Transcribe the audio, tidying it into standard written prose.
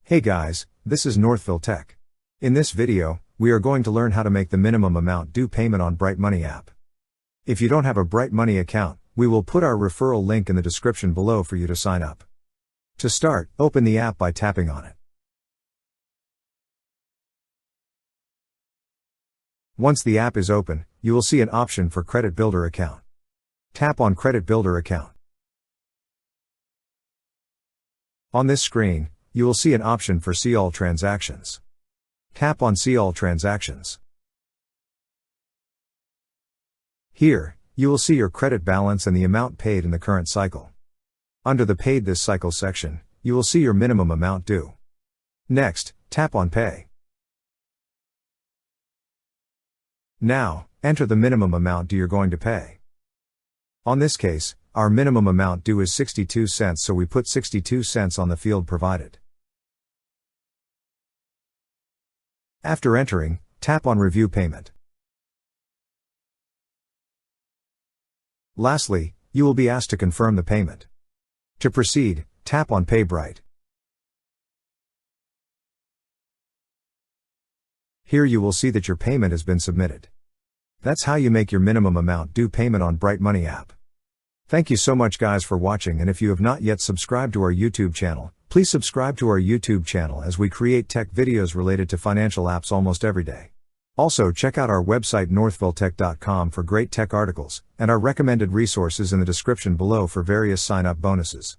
Hey guys, this is Northville Tech. In this video, we are going to learn how to make the minimum amount due payment on Bright Money app. If you don't have a Bright Money account, we will put our referral link in the description below for you to sign up. To start, open the app by tapping on it. Once the app is open, you will see an option for Credit Builder account. Tap on Credit Builder account. On this screen, you will see an option for See All Transactions. Tap on See All Transactions. Here, you will see your credit balance and the amount paid in the current cycle. Under the Paid this cycle section, you will see your minimum amount due. Next, tap on Pay. Now, enter the minimum amount due you're going to pay. On this case, our minimum amount due is 62 cents, so we put 62 cents on the field provided. After entering, tap on Review Payment. Lastly, you will be asked to confirm the payment. To proceed, tap on Pay Bright. Here you will see that your payment has been submitted. That's how you make your minimum amount due payment on Bright Money app. Thank you so much guys for watching, and if you have not yet subscribed to our YouTube channel, please subscribe to our YouTube channel as we create tech videos related to financial apps almost every day. Also check out our website northvilletech.com for great tech articles, and our recommended resources in the description below for various sign-up bonuses.